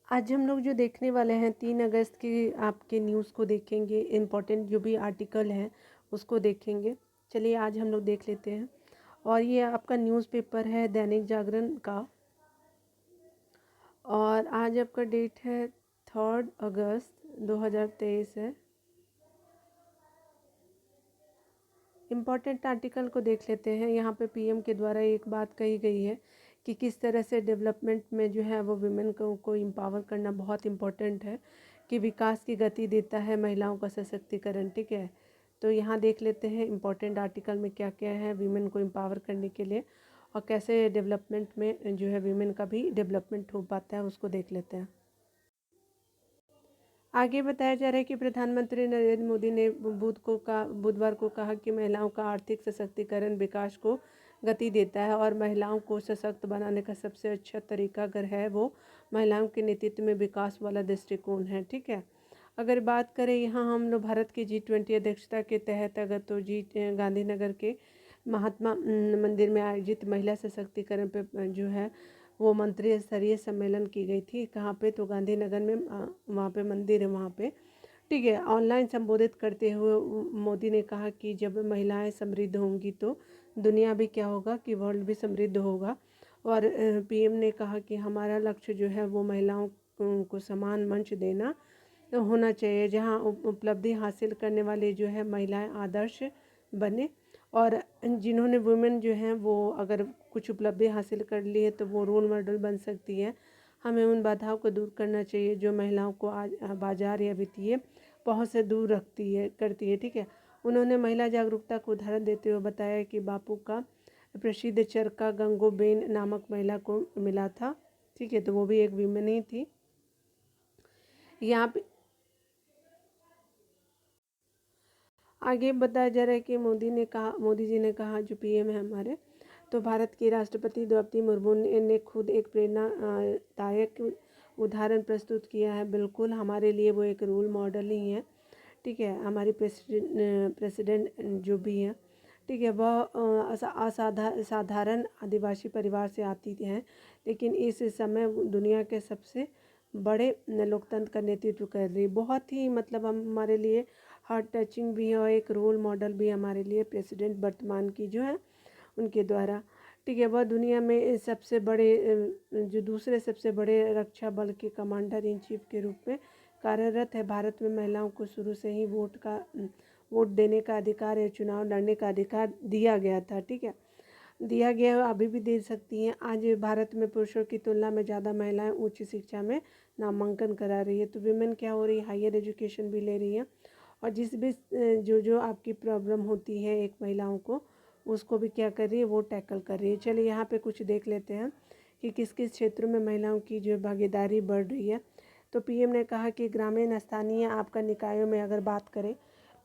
आज हम लोग जो देखने वाले हैं 3 अगस्त की आपके न्यूज़ को देखेंगे, इम्पोर्टेंट जो भी आर्टिकल हैं उसको देखेंगे। चलिए आज हम लोग देख लेते हैं। और ये आपका न्यूज़पेपर है दैनिक जागरण का, और आज आपका डेट है 3 अगस्त 2023 है। इम्पॉर्टेंट आर्टिकल को देख लेते हैं। यहाँ पे पीएम के द्वारा एक बात कही गई है कि किस तरह से डेवलपमेंट में जो है वो वुमेन को एम्पावर करना बहुत इम्पोर्टेंट है, कि विकास की गति देता है महिलाओं का सशक्तिकरण। ठीक है, तो यहाँ देख लेते हैं इम्पॉर्टेंट आर्टिकल में क्या क्या है वुमेन को एम्पावर करने के लिए, और कैसे डेवलपमेंट में जो है वुमेन का भी डेवलपमेंट हो पाता है, उसको देख लेते हैं। आगे बताया जा रहा है कि प्रधानमंत्री नरेंद्र मोदी ने बुधवार को कहा कि महिलाओं का आर्थिक सशक्तिकरण विकास को गति देता है, और महिलाओं को सशक्त बनाने का सबसे अच्छा तरीका अगर है वो महिलाओं के नेतृत्व में विकास वाला दृष्टिकोण है। ठीक है, अगर बात करें यहाँ हम लोग भारत की G20 अध्यक्षता के तहत अगर तो गांधीनगर के महात्मा मंदिर में आयोजित महिला सशक्तिकरण पे जो है वो मंत्री स्तरीय सम्मेलन की गई थी। कहाँ पे, तो गांधीनगर में वहाँ पे मंदिर है वहाँ पे। ठीक है, ऑनलाइन संबोधित करते हुए मोदी ने कहा कि जब महिलाएं समृद्ध होंगी तो दुनिया भी क्या होगा कि वर्ल्ड भी समृद्ध होगा। और पीएम ने कहा कि हमारा लक्ष्य जो है वो महिलाओं को समान मंच देना होना चाहिए, जहाँ उपलब्धि हासिल करने वाले जो है महिलाएं आदर्श बने, और जिन्होंने वुमेन जो हैं वो अगर कुछ उपलब्धि हासिल कर ली है तो वो रोल मॉडल बन सकती है। हमें उन बाधाओं को दूर करना चाहिए जो महिलाओं को आज बाजार या वित्तीय पहुंच से दूर करती है। ठीक है, उन्होंने महिला जागरूकता को उदाहरण देते हुए बताया कि बापू का प्रसिद्ध चरखा गंगोबेन नामक महिला को मिला था। ठीक है, तो वो भी एक वीमेन ही थी। यहाँ पे आगे बताया जा रहा है कि मोदी जी ने कहा, जो पीएम है हमारे, तो भारत की राष्ट्रपति द्रौपदी मुर्मू ने खुद एक प्रेरणादायक उदाहरण प्रस्तुत किया है। बिल्कुल हमारे लिए वो एक रोल मॉडल ही है। ठीक है, हमारी प्रेसिडेंट जो भी है, ठीक है, वह साधारण आदिवासी परिवार से आती हैं, लेकिन इस समय दुनिया के सबसे बड़े लोकतंत्र का नेतृत्व कर रही है। बहुत ही मतलब हमारे लिए हार्ट टचिंग भी है, और एक रोल मॉडल भी हमारे लिए प्रेसिडेंट वर्तमान की जो है उनके द्वारा। ठीक है, वह दुनिया में सबसे बड़े जो दूसरे सबसे बड़े रक्षा बल के कमांडर इन चीफ के रूप में कार्यरत है। भारत में महिलाओं को शुरू से ही वोट देने का अधिकार या चुनाव लड़ने का अधिकार दिया गया था। ठीक है, दिया गया है, अभी भी दे सकती हैं। आज भारत में पुरुषों की तुलना में ज़्यादा महिलाएं उच्च शिक्षा में नामांकन करा रही है, तो विमेन क्या हो रही है, हायर एजुकेशन भी ले रही है, और जिस भी जो आपकी प्रॉब्लम होती है एक महिलाओं को, उसको भी क्या कर रही है, वो टैकल कर रही है। चलिए यहाँ पे कुछ देख लेते हैं कि किस किस क्षेत्रों में महिलाओं की जो भागीदारी बढ़ रही है। तो पीएम ने कहा कि ग्रामीण स्थानीय आपका निकायों में अगर बात करें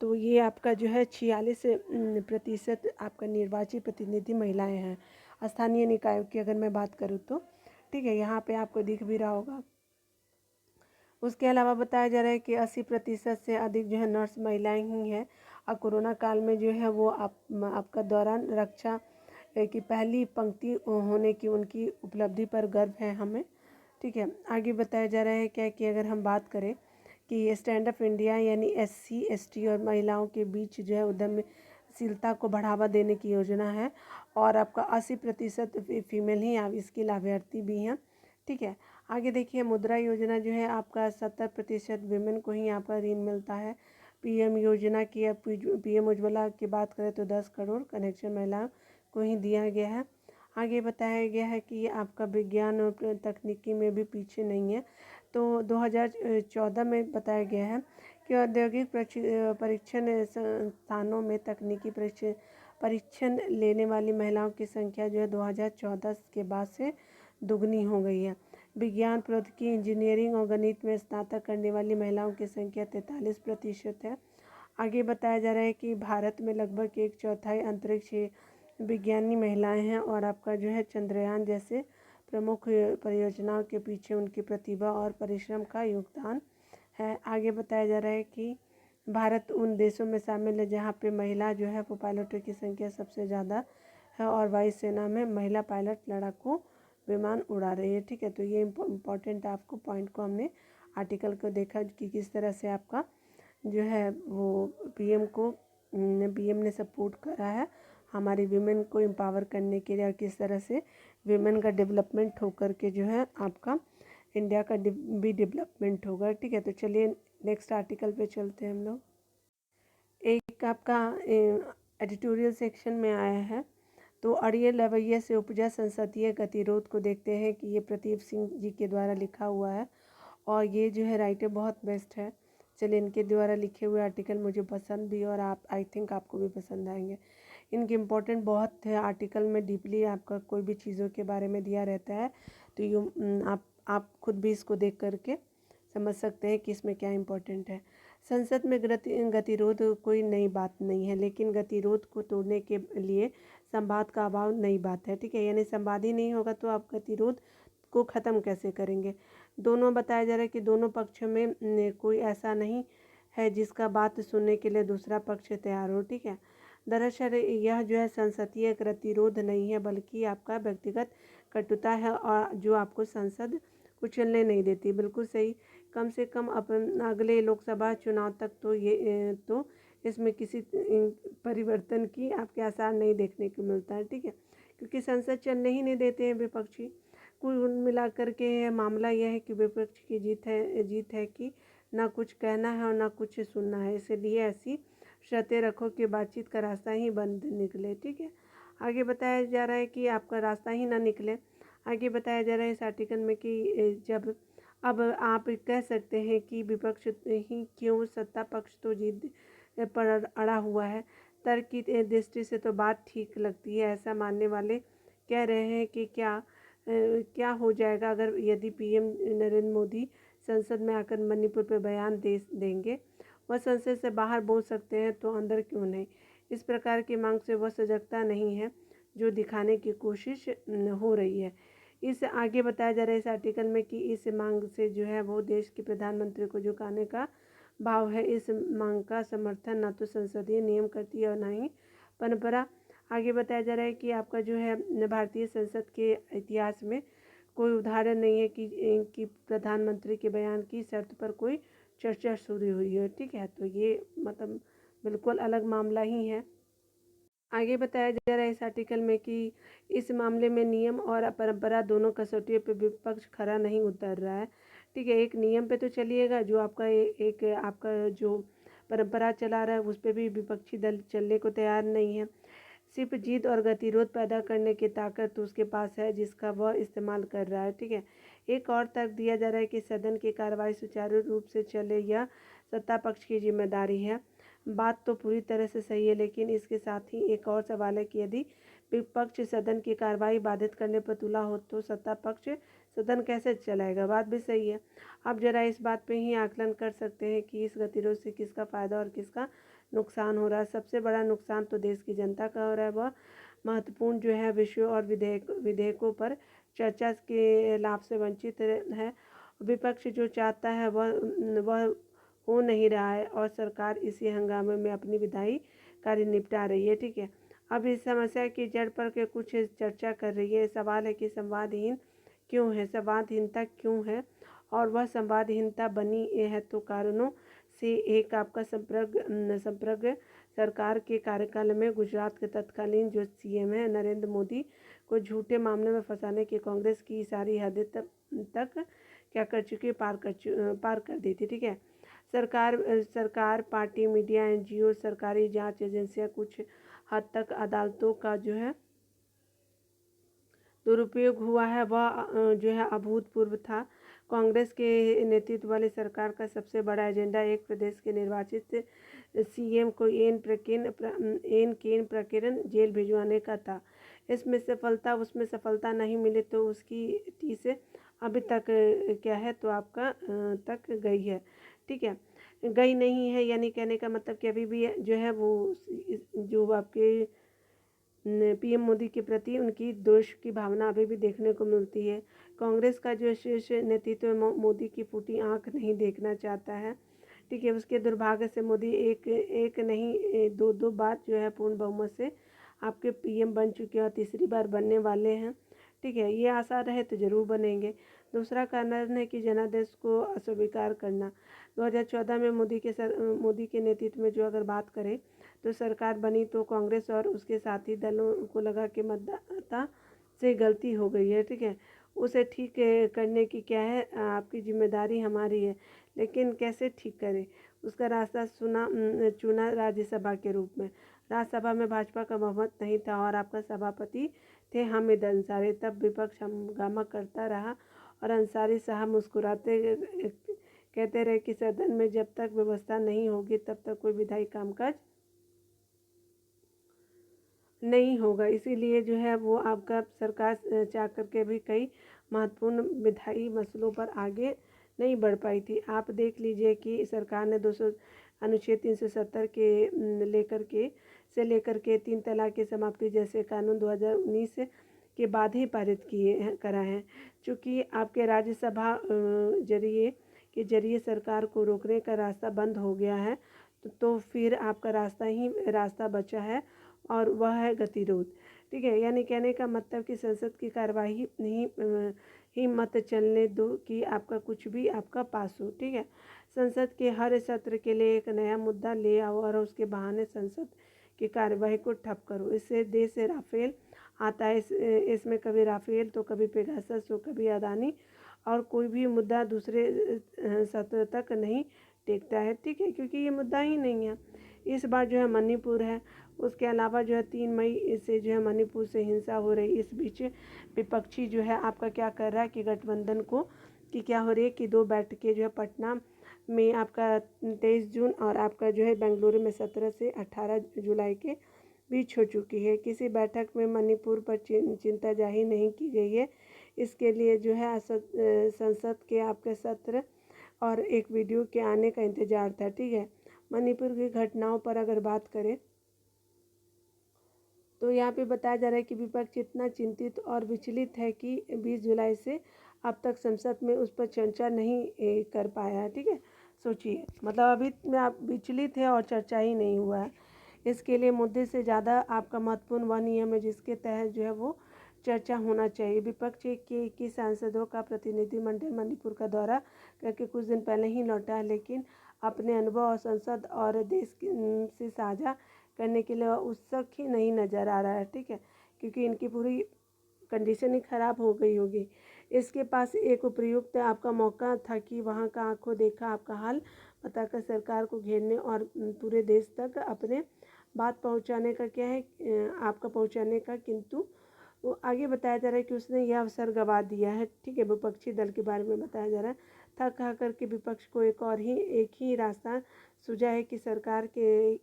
तो ये आपका जो है 46% आपका निर्वाचित प्रतिनिधि महिलाएं हैं। स्थानीय निकायों की अगर मैं बात करूँ तो ठीक है, यहाँ पे आपको दिख भी रहा होगा। उसके अलावा बताया जा रहा है कि 80% से अधिक जो है नर्स महिलाएं ही हैं, और कोरोना काल में जो है वो आपका दौरान रक्षा की पहली पंक्ति होने की उनकी उपलब्धि पर गर्व है हमें। ठीक है, आगे बताया जा रहा है क्या कि अगर हम बात करें कि स्टैंड अप इंडिया यानी SC ST और महिलाओं के बीच जो है उद्यमशीलता को बढ़ावा देने की योजना है, और आपका 80% फीमेल ही आप इसकी लाभार्थी भी हैं। ठीक है, आगे देखिए मुद्रा योजना जो है आपका 70% विमेन को ही यहाँ पर ऋण मिलता है। पीएम योजना की PM उज्ज्वला की बात करें तो 10 करोड़ कनेक्शन महिलाओं को ही दिया गया है। आगे बताया गया है कि आपका विज्ञान और तकनीकी में भी पीछे नहीं है। तो 2014 में बताया गया है कि औद्योगिक परीक्षण संस्थानों में तकनीकी परीक्षण लेने वाली महिलाओं की संख्या जो है 2014 के बाद से दुगनी हो गई है। विज्ञान प्रौद्योगिकी इंजीनियरिंग और गणित में स्नातक करने वाली महिलाओं की संख्या 43% है। आगे बताया जा रहा है कि भारत में लगभग 1/4 अंतरिक्ष विज्ञानी महिलाएं हैं, और आपका जो है चंद्रयान जैसे प्रमुख परियोजनाओं के पीछे उनकी प्रतिभा और परिश्रम का योगदान है। आगे बताया जा रहा है कि भारत उन देशों में शामिल है जहाँ पे महिला जो है वो पायलटों की संख्या सबसे ज़्यादा है, और वायुसेना में महिला पायलट लड़ाकू विमान उड़ा रही है। ठीक है, तो ये इम्पोर्टेंट आपको पॉइंट को हमने आर्टिकल को देखा कि किस तरह से आपका जो है वो पीएम ने सपोर्ट करा है हमारी वीमेन को एम्पावर करने के लिए, और किस तरह से वीमेन का डेवलपमेंट होकर के जो है आपका इंडिया का भी डेवलपमेंट होगा। ठीक है, तो चलिए नेक्स्ट आर्टिकल पे चलते हैं हम लोग। एक आपका एडिटोरियल सेक्शन में आया है, तो अड़ियल रवैये से उपजा संसदीय गतिरोध को देखते हैं कि ये प्रदीप सिंह जी के द्वारा लिखा हुआ है, और ये जो है राइटर बहुत बेस्ट है। चलिए, इनके द्वारा लिखे हुए आर्टिकल मुझे पसंद भी, और आप आई थिंक आपको भी पसंद आएंगे। इनके इम्पोर्टेंट बहुत है आर्टिकल में, डीपली आपका कोई भी चीज़ों के बारे में दिया रहता है, तो ये आप खुद भी इसको देख करके समझ सकते हैं कि इसमें क्या इम्पोर्टेंट है। संसद में गतिरोध कोई नई बात नहीं है, लेकिन गतिरोध को तोड़ने के लिए संवाद का अभाव नई बात है। ठीक है, यानी संवाद ही नहीं होगा तो आप गतिरोध को ख़त्म कैसे करेंगे। दोनों बताया जा रहा है कि दोनों पक्षों में कोई ऐसा नहीं है जिसका बात सुनने के लिए दूसरा पक्ष तैयार हो। ठीक है, दरअसल यह जो है संसदीय गतिरोध नहीं है, बल्कि आपका व्यक्तिगत कटुता है, और जो आपको संसद को चलने नहीं देती। बिल्कुल सही। कम से कम अगले लोकसभा चुनाव तक तो इसमें किसी परिवर्तन की आपके आसार नहीं देखने को मिलता है। ठीक है, क्योंकि संसद चलने ही नहीं देते हैं विपक्षी। कुल मिलाकर के मामला यह है कि विपक्ष की जीत है कि ना कुछ कहना है और ना कुछ सुनना है। इसलिए ऐसी शर्तें रखो कि बातचीत का रास्ता ही बंद निकले। ठीक है, आगे बताया जा रहा है कि आपका रास्ता ही ना निकले। आगे बताया जा रहा है इस आर्टिकल में कि जब अब आप कह सकते हैं कि विपक्ष ही क्यों, सत्ता पक्ष तो जीत पर अड़ा हुआ है। तर्क की दृष्टि से तो बात ठीक लगती है। ऐसा मानने वाले कह रहे हैं कि क्या हो जाएगा अगर यदि पीएम नरेंद्र मोदी संसद में आकर मणिपुर पर बयान देंगे। वह संसद से बाहर बोल सकते हैं तो अंदर क्यों नहीं। इस प्रकार की मांग से वह सजगता नहीं है जो दिखाने की कोशिश हो रही है। इस आगे बताया जा रहा है इस आर्टिकल में कि इस मांग से जो है वो देश के प्रधानमंत्री को झुकाने का भाव है। इस मांग का समर्थन न तो संसदीय नियम करती है और न ही परंपरा। आगे बताया जा रहा है कि आपका जो है भारतीय संसद के इतिहास में कोई उदाहरण नहीं है कि प्रधानमंत्री के बयान की शर्त पर कोई चर्चा शुरू हुई है। ठीक है, तो ये मतलब बिल्कुल अलग मामला ही है। आगे बताया जा रहा है इस आर्टिकल में कि इस मामले में नियम और परंपरा दोनों कसौटियों पर विपक्ष खरा नहीं उतर रहा है। ठीक है, एक नियम पे तो चलिएगा, जो आपका एक आपका जो परंपरा चला रहा है उस पर भी विपक्षी दल चलने को तैयार नहीं है। सिर्फ जिद और गतिरोध पैदा करने की ताकत तो उसके पास है जिसका वह इस्तेमाल कर रहा है। ठीक है, एक और तर्क दिया जा रहा है कि सदन की कार्रवाई सुचारू रूप से चले यह सत्ता पक्ष की जिम्मेदारी है। बात तो पूरी तरह से सही है, लेकिन इसके साथ ही एक और सवाल है कि यदि विपक्ष सदन की कार्रवाई बाधित करने पर तुला हो तो सत्ता पक्ष सदन कैसे चलाएगा। बात भी सही है। आप जरा इस बात पे ही आकलन कर सकते हैं कि इस गतिरोध से किसका फ़ायदा और किसका नुकसान हो रहा है। सबसे बड़ा नुकसान तो देश की जनता का हो रहा है। वह महत्वपूर्ण जो है विषयों और विधेयकों पर चर्चा के लाभ से वंचित है। विपक्ष जो चाहता है वह हो नहीं रहा है, और सरकार इसी हंगामे में अपनी विधायी कार्य निपटा रही है। ठीक है, अब इस समस्या की जड़ पर के कुछ चर्चा कर रही है। सवाल है कि संवादहीन क्यों है, संवादहीनता क्यों है, और वह संवादहीनता बनी है तो कारणों से एक आपका संप्रज्ञ सरकार के कार्यकाल में गुजरात के तत्कालीन जो सीएम है नरेंद्र मोदी को झूठे मामले में फंसाने की कांग्रेस की सारी हदें तक क्या कर चुकी, पार कर दी थी। ठीक है, सरकार, पार्टी, मीडिया, एनजीओ, सरकारी जांच एजेंसियां, कुछ हद तक अदालतों का जो है दुरुपयोग हुआ है, वह जो है अभूतपूर्व था। कांग्रेस के नेतृत्व वाली सरकार का सबसे बड़ा एजेंडा एक प्रदेश के निर्वाचित सीएम को एन केन प्रकरण जेल भिजवाने का था। उसमें सफलता नहीं मिली तो उसकी टीस अभी तक क्या है तो आपका तक गई है। ठीक है, गई नहीं है, यानी कहने का मतलब कि अभी भी जो है वो जो आपके पीएम मोदी के प्रति उनकी दोष की भावना अभी भी देखने को मिलती है। कांग्रेस का जो शीर्ष नेतृत्व मोदी की फूटी आंख नहीं देखना चाहता है। ठीक है, उसके दुर्भाग्य से मोदी एक नहीं दो बार जो है पूर्ण बहुमत से आपके पीएम बन चुके हैं और तीसरी बार बनने वाले हैं। ठीक है, ये आशा रहे तो जरूर बनेंगे। दूसरा कारण है कि जनादेश को अस्वीकार करना। 2014 में मोदी के नेतृत्व में जो अगर बात करें तो सरकार बनी तो कांग्रेस और उसके साथी दलों को लगा कि मतदाता से गलती हो गई है, ठीक है, उसे ठीक करने की क्या है आपकी जिम्मेदारी हमारी है, लेकिन कैसे ठीक करें। उसका रास्ता चुना राज्यसभा के रूप में। राज्यसभा में भाजपा का बहुमत नहीं था और आपका सभापति थे हामिद अंसारी। तब विपक्ष हंगामा करता रहा और अंसारी साहब मुस्कुराते कहते रहे कि सदन में जब तक व्यवस्था नहीं होगी तब तक कोई विधायी कामकाज नहीं होगा। इसीलिए जो है वो आपका सरकार चाह करके भी कई महत्वपूर्ण विधायी मसलों पर आगे नहीं बढ़ पाई थी। आप देख लीजिए कि सरकार ने अनुच्छेद 370 के लेकर के 3 तलाक की समाप्ति जैसे कानून 2019 के बाद ही पारित करा है। चूँकि आपके राज्यसभा जरिए सरकार को रोकने का रास्ता बंद हो गया है तो फिर आपका रास्ता बचा है और वह है गतिरोध, ठीक है। यानी कहने का मतलब कि संसद की कार्यवाही ही मत चलने दो कि आपका कुछ भी आपका पास हो, ठीक है। संसद के हर सत्र के लिए एक नया मुद्दा ले आओ और उसके बहाने संसद की कार्यवाही को ठप करो। इससे देश से राफेल आता है, इसमें कभी राफेल तो कभी पेगासस तो कभी अदानी, और कोई भी मुद्दा दूसरे सत्र तक नहीं टेकता है, ठीक है, क्योंकि ये मुद्दा ही नहीं है। इस बार जो है मणिपुर है, उसके अलावा जो है 3 मई से जो है मणिपुर से हिंसा हो रही। इस बीच विपक्षी जो है आपका क्या कर रहा है कि गठबंधन को कि क्या हो रही है कि 2 बैठकें जो है पटना में आपका 23 जून और आपका जो है बेंगलुरु में 17 से 18 जुलाई के बीच हो चुकी है। किसी बैठक में मणिपुर पर चिंता जाहिर नहीं की गई है। इसके लिए जो है संसद के आपके सत्र और एक वीडियो के आने का इंतजार था, ठीक है। मणिपुर की घटनाओं पर अगर बात करें तो यहाँ पे बताया जा रहा है कि विपक्ष इतना चिंतित और विचलित है कि 20 जुलाई से अब तक संसद में उस पर चर्चा नहीं कर पाया है, ठीक है। सोचिए, मतलब अभी में आप विचलित है और चर्चा ही नहीं हुआ है। इसके लिए मुद्दे से ज़्यादा आपका महत्वपूर्ण वह नियम है जिसके तहत जो है वो चर्चा होना चाहिए। विपक्ष के 21 सांसदों का प्रतिनिधिमंडल मणिपुर का दौरा करके कुछ दिन पहले ही लौटा है, लेकिन अपने अनुभव और संसद और देश से साझा करने के लिए उत्सुक ही नहीं नज़र आ रहा है, ठीक है, क्योंकि इनकी पूरी कंडीशन ही ख़राब हो गई होगी। इसके पास एक उपयुक्त आपका मौका था कि वहाँ का आंखों देखा आपका हाल बताकर सरकार को घेरने और पूरे देश तक अपने बात पहुँचाने का क्या है आपका पहुँचाने का, किंतु वो आगे बताया जा रहा है कि उसने यह अवसर गंवा दिया है, ठीक है। विपक्षी दल के बारे में बताया जा रहा है। थक हार के विपक्ष को एक ही रास्ता सूझा है कि सरकार के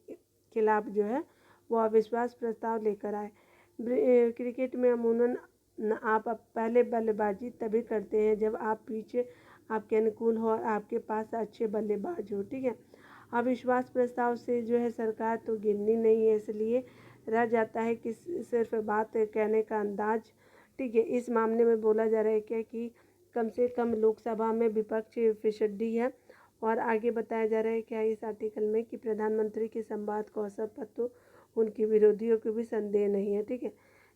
खिलाफ जो है वो अविश्वास प्रस्ताव लेकर आए। क्रिकेट में अमूमन आप पहले बल्लेबाजी तभी करते हैं जब आप पीछे आपके अनुकूल हो और आपके पास अच्छे बल्लेबाज हो, ठीक है। अविश्वास प्रस्ताव से जो है सरकार तो गिरनी नहीं है, इसलिए रह जाता है कि सिर्फ बात कहने का अंदाज, ठीक है। इस मामले में बोला जा रहा है क्या कि कम से कम लोकसभा में विपक्ष फिसड्डी है। और आगे बताया जा रहा है क्या इस आर्टिकल में कि प्रधानमंत्री के संवाद को असर पर तो उनके विरोधियों को भी संदेह नहीं है, ठीक है।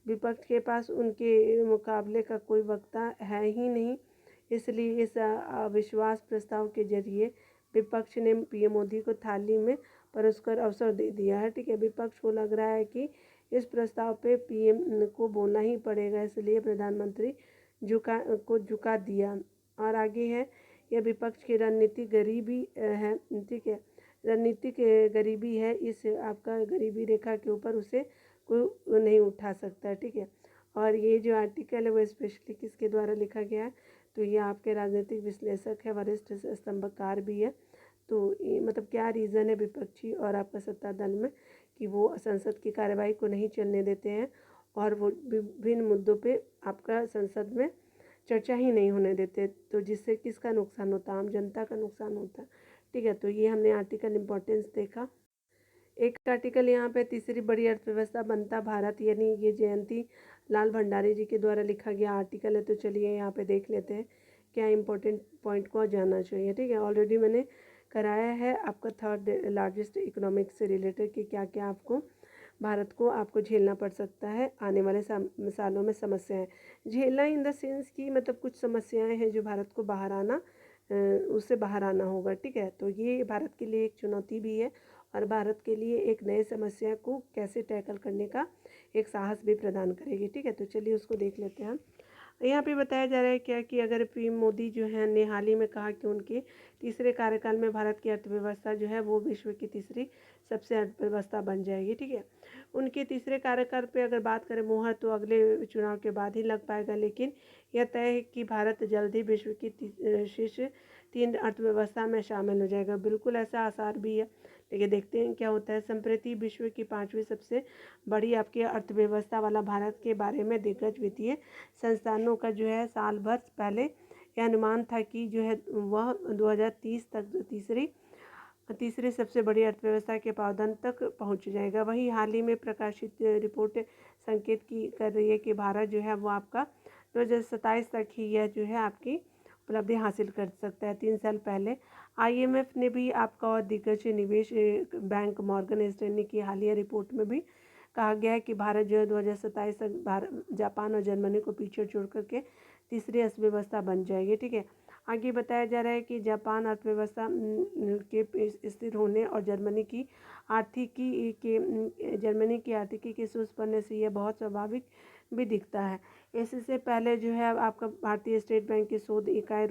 विपक्ष के पास उनके मुकाबले का कोई वक्ता है ही नहीं, इसलिए इस अविश्वास प्रस्ताव के जरिए विपक्ष ने पीएम मोदी को थाली में परोसकर अवसर दे दिया है, ठीक है। विपक्ष को लग रहा है कि इस प्रस्ताव पे पीएम को बोलना ही पड़ेगा, इसलिए प्रधानमंत्री झुका दिया। और आगे है यह विपक्ष की रणनीतिक गरीबी है, ठीक है, रणनीतिक गरीबी है। इस आपका गरीबी रेखा के ऊपर उसे कोई नहीं उठा सकता, ठीक है। और ये जो आर्टिकल है वो स्पेशली किसके द्वारा लिखा गया है तो ये आपके राजनीतिक विश्लेषक है, वरिष्ठ स्तंभकार भी है। तो मतलब क्या रीज़न है विपक्षी और आपका सत्ता दल में कि वो संसद की कार्यवाही को नहीं चलने देते हैं और वो विभिन्न मुद्दों पे आपका संसद में चर्चा ही नहीं होने देते, तो जिससे किसका नुकसान होता, आम जनता का नुकसान होता, ठीक है। तो ये हमने आर्टिकल इम्पोर्टेंस देखा। एक आर्टिकल यहाँ पे तीसरी बड़ी अर्थव्यवस्था बनता भारत, यानी ये जयंती लाल भंडारी जी के द्वारा लिखा गया आर्टिकल है। तो चलिए यहाँ पे देख लेते हैं क्या इम्पोर्टेंट पॉइंट को जानना चाहिए, ठीक है। ऑलरेडी मैंने कराया है आपका 3rd लार्जेस्ट इकोनॉमिक से रिलेटेड कि क्या क्या आपको भारत को आपको झेलना पड़ सकता है आने वाले सालों में समस्याएं। झेलना इन द सेंस कि मतलब कुछ समस्याएं हैं जो भारत को बाहर आना उससे बाहर आना होगा, ठीक है। तो ये भारत के लिए एक चुनौती भी है और भारत के लिए एक नए समस्या को कैसे टैकल करने का एक साहस भी प्रदान करेगी, ठीक है। तो चलिए उसको देख लेते हैं हम। यहाँ पे बताया जा रहा है क्या कि अगर पीएम मोदी जो है ने हाल ही में कहा कि उनके तीसरे कार्यकाल में भारत की अर्थव्यवस्था जो है वो विश्व की तीसरी सबसे अर्थव्यवस्था बन जाएगी, ठीक है। उनके तीसरे कार्यकाल पे अगर बात करें मुहर तो अगले चुनाव के बाद ही लग पाएगा, लेकिन यह तय है कि भारत जल्द ही विश्व की शीर्ष 3 अर्थव्यवस्था में शामिल हो जाएगा। बिल्कुल ऐसा आसार भी है, लेकिन देखते हैं क्या होता है। संप्रति विश्व की 5वीं सबसे बड़ी आपकी अर्थव्यवस्था वाला भारत के बारे में दिग्गज वित्तीय संस्थानों का जो है साल भर पहले यह अनुमान था कि जो है वह 2030 तक तीसरी सबसे बड़ी अर्थव्यवस्था के पावदान तक पहुंच जाएगा। वही हाल ही में प्रकाशित रिपोर्ट संकेत की कर रही है कि भारत जो है वो आपका 2027 तक ही यह जो है आपकी उपलब्धि हासिल कर सकता है। 3 साल पहले IMF ने भी आपका और दिग्गज निवेश बैंक मॉर्गन स्टैनली की हालिया रिपोर्ट में भी कहा गया है कि भारत जो है 2027 तक भारत जापान और जर्मनी को पीछे छोड़ करके तीसरी अर्थव्यवस्था बन जाएगी, ठीक है। आगे बताया जा रहा है कि जापान अर्थव्यवस्था के स्थिर होने और जर्मनी की आर्थिकी के सुस्त पड़ने से यह बहुत स्वाभाविक भी दिखता है। इससे पहले जो है आपका भारतीय स्टेट बैंक की शोध इकाई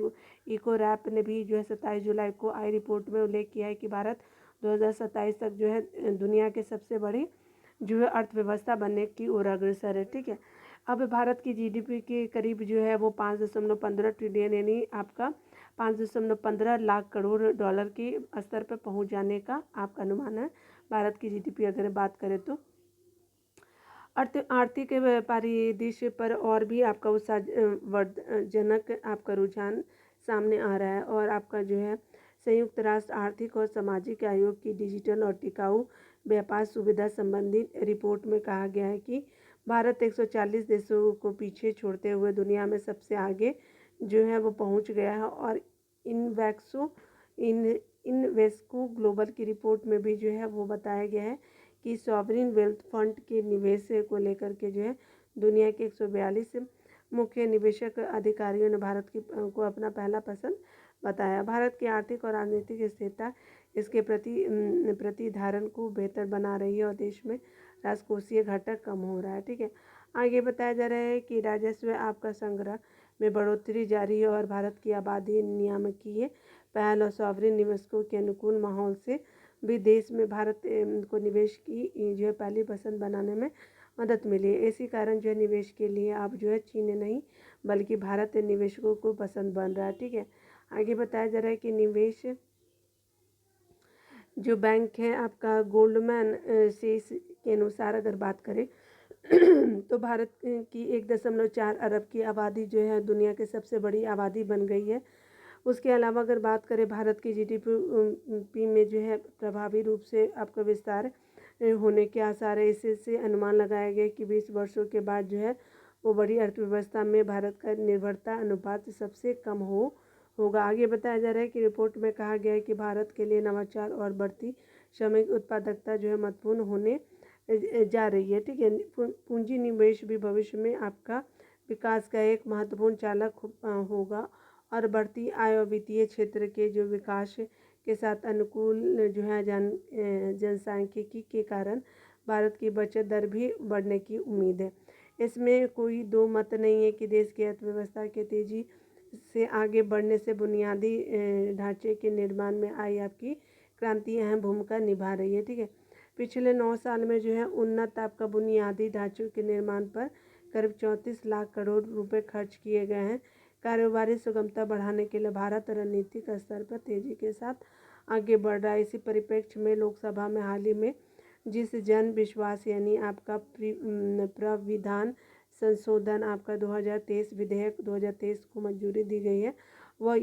इको रैप ने भी जो है 27 जुलाई को आई रिपोर्ट में उल्लेख किया है कि भारत 2027 तक जो है दुनिया के सबसे बड़ी जो है अर्थव्यवस्था बनने की ओर अग्रसर है, ठीक है। अब भारत की GDP के करीब जो है वो 5.15 ट्रिलियन यानी आपका 5.15 लाख करोड़ डॉलर के स्तर पर पहुंच जाने का आपका अनुमान है। भारत की GDP अगर बात करें तो आर्थिक परिदृश्य पर और भी आपका उत्साहजनक आपका रुझान सामने आ रहा है और आपका जो है संयुक्त राष्ट्र आर्थिक और सामाजिक आयोग की डिजिटल और टिकाऊ व्यापार सुविधा संबंधी रिपोर्ट में कहा गया है कि भारत 140 देशों को पीछे छोड़ते हुए दुनिया में सबसे आगे जो है वो पहुंच गया है। और इन्वेस्को ग्लोबल की रिपोर्ट में भी जो है वो बताया गया है कि सॉवरिन वेल्थ फंड के निवेश को लेकर के जो है दुनिया के 142 मुख्य निवेशक अधिकारियों ने भारत को अपना पहला पसंद बताया। भारत की आर्थिक और राजनीतिक स्थिरता इसके प्रतिधारण को बेहतर बना रही है और देश में राजकोषीय घाटा कम हो रहा है, ठीक है। आगे बताया जा रहा है कि राजस्व आपका संग्रह में बढ़ोतरी जारी है और भारत की आबादी नियामकीय पहल और सॉवरिन निवेशकों के अनुकूल माहौल से भी देश में भारत को निवेश की जो है पहली पसंद बनाने में मदद मिली है। इसी कारण जो है निवेश के लिए आप जो है चीन नहीं बल्कि भारत निवेशकों को पसंद बन रहा है, ठीक है। आगे बताया जा रहा है कि निवेश जो बैंक है आपका गोल्डमैन सेस के अनुसार अगर बात करें तो भारत की 1.4 अरब की आबादी जो है दुनिया की सबसे बड़ी आबादी बन गई है। उसके अलावा अगर बात करें भारत की GDP में जो है प्रभावी रूप से आपका विस्तार होने के आसार है। इससे अनुमान लगाया गया कि 20 वर्षों के बाद जो है वो बड़ी अर्थव्यवस्था में भारत का निर्भरता अनुपात सबसे कम होगा। आगे बताया जा रहा है कि रिपोर्ट में कहा गया है कि भारत के लिए नवाचार और बढ़ती श्रमिक उत्पादकता जो है महत्वपूर्ण होने जा रही है, ठीक है। पूंजी निवेश भी भविष्य में आपका विकास का एक महत्वपूर्ण चालक होगा और बढ़ती आय और वित्तीय क्षेत्र के जो विकास के साथ अनुकूल जो है जनसांख्यिकी के कारण भारत की बचत दर भी बढ़ने की उम्मीद है। इसमें कोई दो मत नहीं है कि देश की अर्थव्यवस्था के तेजी से आगे बढ़ने से बुनियादी ढांचे के निर्माण में आई आपकी क्रांति अहम भूमिका निभा रही है, ठीक है। पिछले 9 साल में जो है उन्नत आपका बुनियादी ढांचों के निर्माण पर करीब 34 लाख करोड़ रुपए खर्च किए गए हैं। कारोबारी सुगमता बढ़ाने के लिए भारत रणनीतिक स्तर पर तेजी के साथ आगे बढ़ रहा है। इसी परिप्रेक्ष्य में लोकसभा में हाल ही में जिस जन विश्वास यानी आपका प्राविधान संशोधन आपका 2023 विधेयक 2023 को मंजूरी दी गई है वह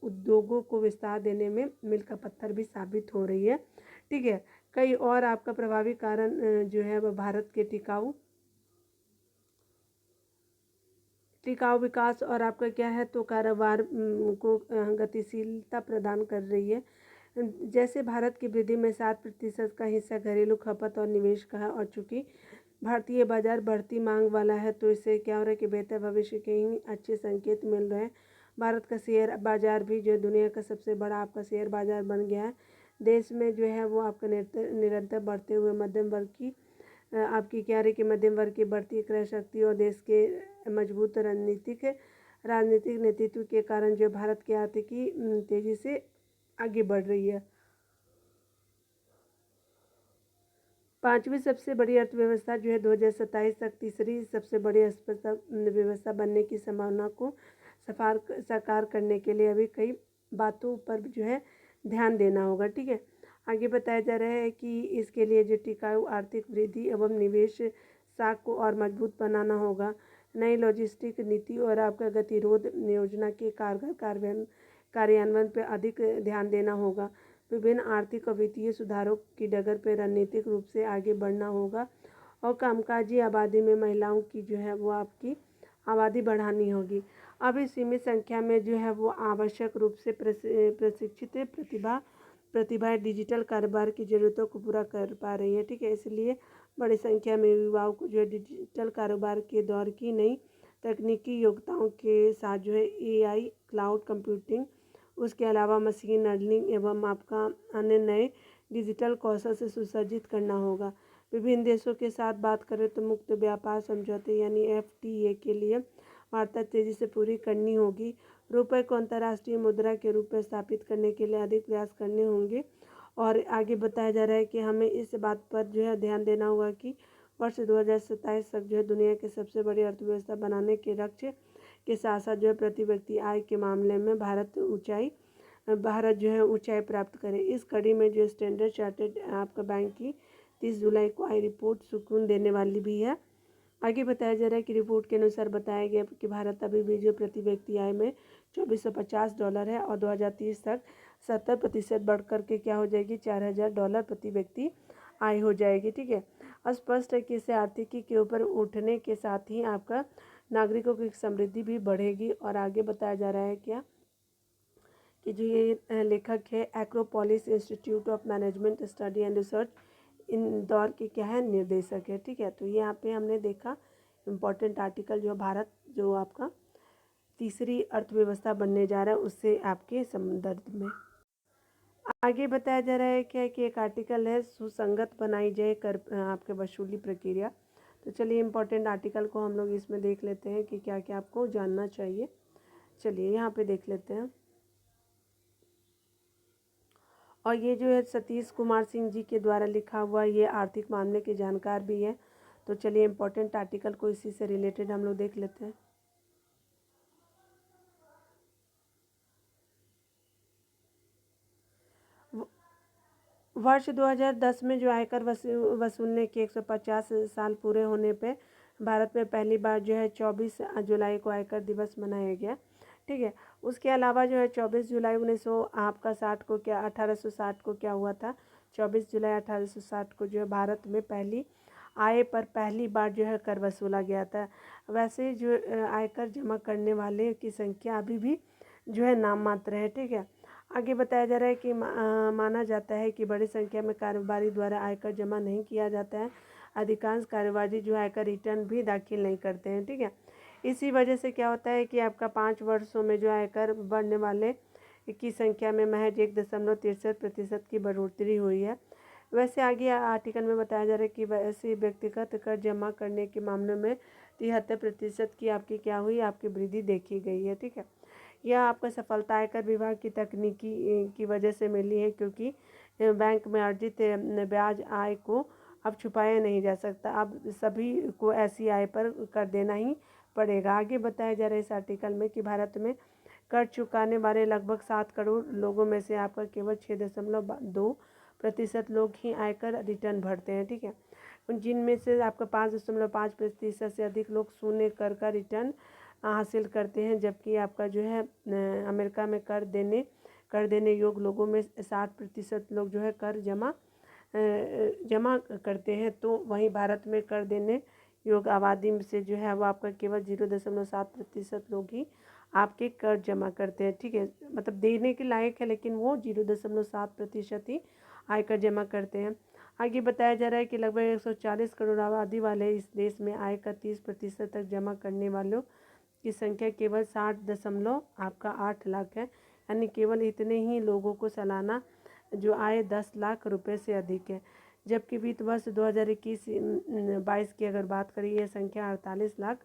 उद्योगों को विस्तार देने में मील का पत्थर भी साबित हो रही है, ठीक है। कई और आपका प्रभावी कारण जो है वह भारत के टिकाऊ विकास और आपका क्या है तो कारोबार को गतिशीलता प्रदान कर रही है। जैसे भारत की वृद्धि में 7% का हिस्सा घरेलू खपत और निवेश का है, और चूंकि भारतीय बाजार बढ़ती मांग वाला है, तो इससे क्या हो रहा है कि बेहतर भविष्य के ही अच्छे संकेत मिल रहे हैं। भारत का शेयर बाजार भी जो दुनिया का सबसे बड़ा आपका शेयर बाजार बन गया है। देश में जो है वो आपका निरंतर बढ़ते हुए मध्यम वर्ग की आपकी क्या रही कि मध्यम वर्ग की बढ़ती क्रय शक्ति और देश के मजबूत राजनीतिक नेतृत्व के कारण जो भारत की आर्थिकी तेजी से आगे बढ़ रही है। पांचवी सबसे बड़ी अर्थव्यवस्था जो है 2027 तक तीसरी सबसे बड़ी अर्थव्यवस्था बनने की संभावना को साकार करने के लिए अभी कई बातों पर जो है ध्यान देना होगा। ठीक है, आगे बताया जा रहा है कि इसके लिए जो टिकाऊ आर्थिक वृद्धि एवं निवेश साख को और मजबूत बनाना होगा। नई लॉजिस्टिक नीति और आपका गतिरोध योजना के कारगर कार्यान्वयन पर अधिक ध्यान देना होगा। विभिन्न आर्थिक और वित्तीय सुधारों की डगर पर रणनीतिक रूप से आगे बढ़ना होगा, और कामकाजी आबादी में महिलाओं की जो है वो आपकी आबादी बढ़ानी होगी। अभी सीमित संख्या में जो है वो आवश्यक रूप से प्रशिक्षित प्रतिभा डिजिटल कारोबार की ज़रूरतों को पूरा कर पा रही है। ठीक है, इसलिए बड़ी संख्या में युवाओं को जो है डिजिटल कारोबार के दौर की नई तकनीकी योग्यताओं के साथ जो है AI, क्लाउड कंप्यूटिंग, उसके अलावा मशीन लर्निंग एवं आपका अन्य नए डिजिटल कौशल से सुसज्जित करना होगा। विभिन्न देशों के साथ बात करें तो मुक्त व्यापार समझौते यानी FTA के लिए वार्ता तेजी से पूरी करनी होगी। रुपये को अंतर्राष्ट्रीय मुद्रा के रूप में स्थापित करने के लिए अधिक प्रयास करने होंगे। और आगे बताया जा रहा है कि हमें इस बात पर जो है ध्यान देना होगा कि वर्ष 2027 तक जो है दुनिया की सबसे बड़ी अर्थव्यवस्था बनाने के लक्ष्य के साथ साथ जो है प्रति व्यक्ति आय के मामले में भारत जो है ऊंचाई प्राप्त करे। इस कड़ी में जो स्टैंडर्ड चार्टर्ड आपका बैंक की 30 जुलाई को आई रिपोर्ट सुकून देने वाली भी है। आगे बताया जा रहा है कि रिपोर्ट के अनुसार बताया गया कि भारत अभी भी जो प्रति व्यक्ति आय में $2450 है, और 2030 तक 70% बढ़ करके क्या हो जाएगी, $4000 प्रति व्यक्ति आय हो जाएगी। ठीक है, स्पष्ट है कि इससे आर्थिकी के ऊपर उठने के साथ ही आपका नागरिकों की समृद्धि भी बढ़ेगी। और आगे बताया जा रहा है क्या कि जो ये लेखक है Acropolis institute of management study and research Indore के क्या है निर्देशक है। ठीक है, तो यहाँ पे हमने देखा इम्पोर्टेंट आर्टिकल जो भारत जो आपका तीसरी अर्थव्यवस्था बनने जा रहा है उससे आपके संदर्भ में। आगे बताया जा रहा है क्या कि एक आर्टिकल है सुसंगत बनाई जाए कर आपके वसूली प्रक्रिया। तो चलिए इम्पोर्टेंट आर्टिकल को हम लोग इसमें देख लेते हैं कि क्या क्या आपको जानना चाहिए। चलिए यहाँ पे देख लेते हैं। और ये जो है सतीश कुमार सिंह जी के द्वारा लिखा हुआ ये आर्थिक मामले के जानकार भी हैं। तो चलिए इम्पोर्टेंट आर्टिकल को इसी से रिलेटेड हम लोग देख लेते हैं। वर्ष 2010 में जो आयकर वसूलने के 150 साल पूरे होने पे भारत में पहली बार जो है 24 जुलाई को आयकर दिवस मनाया गया। ठीक है, उसके अलावा जो है 24 जुलाई 1900 आपका 60 को क्या 1860 को क्या हुआ था, 24 जुलाई 1860 को जो है भारत में पहली आय पर पहली बार जो है कर वसूला गया था। वैसे जो आयकर जमा करने वाले की संख्या अभी भी जो है नाम मात्र है। ठीक है, आगे बताया जा रहा है कि माना जाता है कि बड़ी संख्या में कारोबारी द्वारा आयकर जमा नहीं किया जाता है। अधिकांश कारोबारी जो आयकर रिटर्न भी दाखिल नहीं करते हैं। ठीक है, इसी वजह से क्या होता है कि आपका 5 वर्षों में जो आयकर बढ़ने वाले की संख्या में महज 1.63% की बढ़ोतरी हुई है। वैसे आगे आर्टिकल में बताया जा रहा है कि वैसे व्यक्तिगत कर जमा करने के मामले में 73% की आपकी क्या हुई, आपकी वृद्धि देखी गई है। ठीक है, यह आपका सफलता आयकर विभाग की तकनीकी की वजह से मिली है, क्योंकि बैंक में अर्जित ब्याज आय को अब छुपाया नहीं जा सकता। अब सभी को ऐसी आय पर कर देना ही पड़ेगा। आगे बताया जा रहा है इस आर्टिकल में कि भारत में कर चुकाने वाले लगभग 7 करोड़ लोगों में से आपका केवल 6.2% लोग ही आयकर रिटर्न भरते हैं। ठीक है, जिनमें से आपका 5.5% से अधिक लोग शून्य कर का रिटर्न हासिल करते हैं, जबकि आपका जो है अमेरिका में कर देने योग्य लोगों में 60% लोग जो है कर जमा करते हैं। तो वहीं भारत में कर देने योग आबादी से जो है वो आपका केवल 0.7% लोग ही आपके कर जमा करते हैं, ठीक है। मतलब देने के लायक है, लेकिन वो 0.7% ही आयकर जमा करते हैं। आगे बताया जा रहा है कि लगभग 140 करोड़ आबादी वाले इस देश में आय का 30% तक जमा करने वालों की संख्या केवल 60.8 लाख है। यानी केवल इतने ही लोगों को सालाना जो आय 10 लाख रुपए से अधिक है। जबकि वित्त वर्ष 2021-22 की अगर बात करें, यह संख्या 48 लाख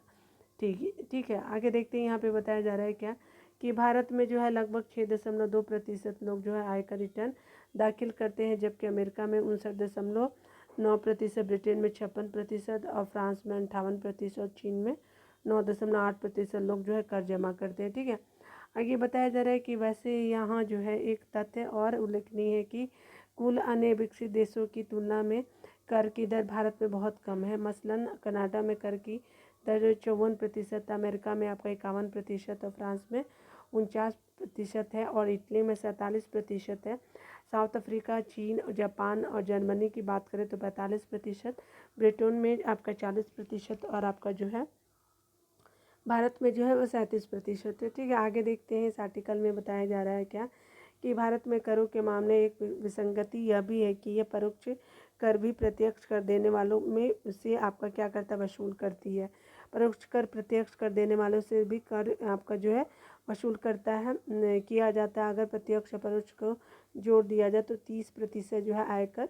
ठीक है। आगे देखते हैं, यहाँ पे बताया जा रहा है क्या कि भारत में जो है लगभग 6.2% लोग जो है आयकर रिटर्न दाखिल करते हैं, जबकि अमेरिका में 59.9%, ब्रिटेन में 56% और फ्रांस में 58%, चीन में 9.8% लोग जो है कर जमा करते हैं, ठीक है। आगे बताया जा रहा है कि वैसे यहाँ जो है एक तथ्य और उल्लेखनीय है कि कुल अन्य विकसित देशों की तुलना में कर की दर भारत में बहुत कम है। मसलन कनाडा में कर की दर 54%, अमेरिका में आपका 51% और फ्रांस में 49% है और इटली में 47% है। साउथ अफ्रीका, चीन, जापान और जर्मनी की बात करें तो 45%, ब्रिटेन में आपका 40% और आपका जो है भारत में जो है वो 37% है, ठीक है। आगे देखते हैं, इस आर्टिकल में बताया जा रहा है क्या कि भारत में करों के मामले एक विसंगति यह भी है कि यह परोक्ष कर भी प्रत्यक्ष कर देने वालों में से आपका क्या करता है, वसूल करती है। परोक्ष कर प्रत्यक्ष कर देने वालों से भी कर आपका जो है वसूल करता है किया जाता है। अगर प्रत्यक्ष परोक्ष को जोड़ दिया जाए तो 30% जो है आयकर